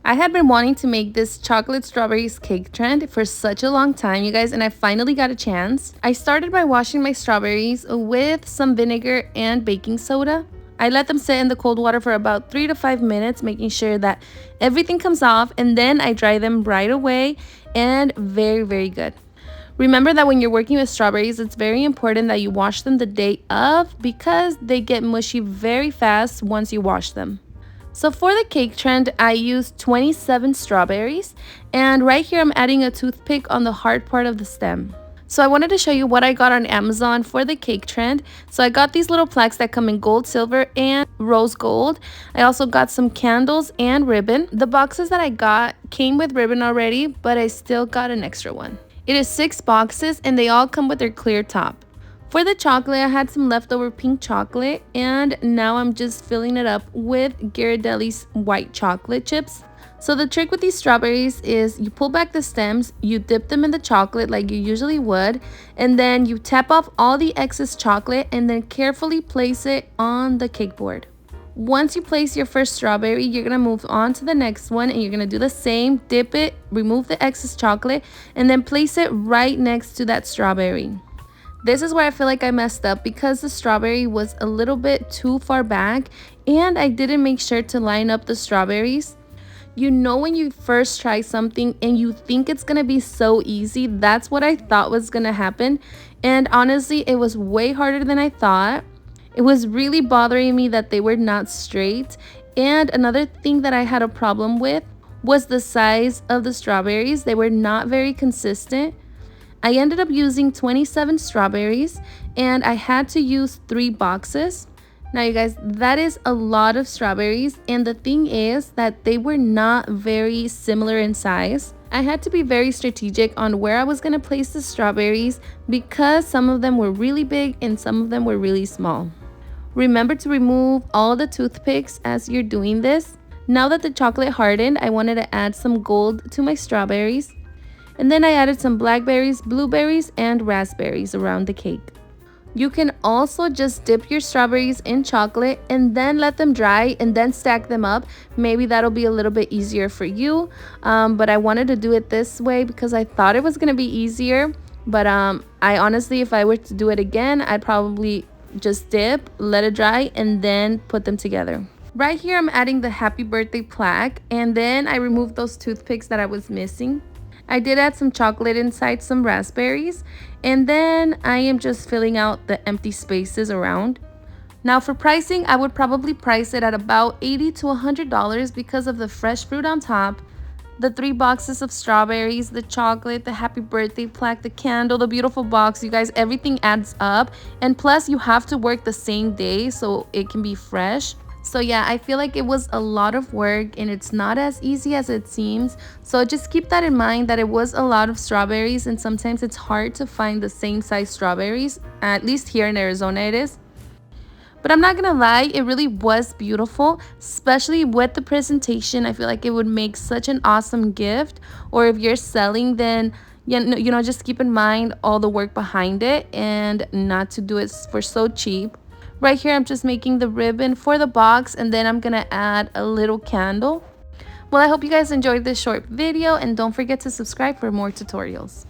I had been wanting to make this chocolate strawberries cake trend for such a long time, you guys, and I finally got a chance. I started by washing my strawberries with some vinegar and baking soda. I let them sit in the cold water for about 3 to 5 minutes, making sure that everything comes off, and then I dry them right away, and very good. Remember that when you're working with strawberries, it's very important that you wash them the day of because they get mushy very fast once you wash them. So for the cake trend, I used 27 strawberries, and right here I'm adding a toothpick on the hard part of the stem. So I wanted to show you what I got on Amazon for the cake trend. So I got these little plaques that come in gold, silver, and rose gold. I also got some candles and ribbon. The boxes that I got came with ribbon already, but I still got an extra one. It is 6 boxes and they all come with their clear top. For the chocolate, I had some leftover pink chocolate, and now I'm just filling it up with Ghirardelli's white chocolate chips. So the trick with these strawberries is you pull back the stems, you dip them in the chocolate like you usually would, and then you tap off all the excess chocolate and then carefully place it on the cake board. Once you place your first strawberry, you're going to move on to the next one, and you're going to do the same. Dip it, remove the excess chocolate, and then place it right next to that strawberry. This is where I feel like I messed up because the strawberry was a little bit too far back and I didn't make sure to line up the strawberries. You know, when you first try something and you think it's gonna be so easy, that's what I thought was gonna happen. And honestly, it was way harder than I thought. It was really bothering me that they were not straight. And another thing that I had a problem with was the size of the strawberries. They were not very consistent. I ended up using 27 strawberries and I had to use 3 boxes. Now you guys, that is a lot of strawberries, and the thing is that they were not very similar in size. I had to be very strategic on where I was going to place the strawberries because some of them were really big and some of them were really small. Remember to remove all the toothpicks as you're doing this. Now that the chocolate hardened, I wanted to add some gold to my strawberries. And then I added some blackberries, blueberries, and raspberries around the cake. You can also just dip your strawberries in chocolate and then let them dry and then stack them up. Maybe that'll be a little bit easier for you. But I wanted to do it this way because I thought it was going to be easier. But I honestly, if I were to do it again, I'd probably just dip, let it dry, and then put them together. Right here, I'm adding the happy birthday plaque, and then I removed those toothpicks that I was missing. I did add some chocolate inside some raspberries, and then I am just filling out the empty spaces around. Now for pricing, I would probably price it at about $80 to $100 because of the fresh fruit on top, the 3 boxes of strawberries, the chocolate, the happy birthday plaque, the candle, the beautiful box. You guys, everything adds up, and plus you have to work the same day so it can be fresh. So yeah, I feel like it was a lot of work and it's not as easy as it seems. So just keep that in mind, that it was a lot of strawberries and sometimes it's hard to find the same size strawberries. At least here in Arizona it is. But I'm not gonna lie, it really was beautiful, especially with the presentation. I feel like it would make such an awesome gift. Or if you're selling, then you know, just keep in mind all the work behind it and not to do it for so cheap. Right here, I'm just making the ribbon for the box, and then I'm gonna add a little candle. Well, I hope you guys enjoyed this short video, and don't forget to subscribe for more tutorials.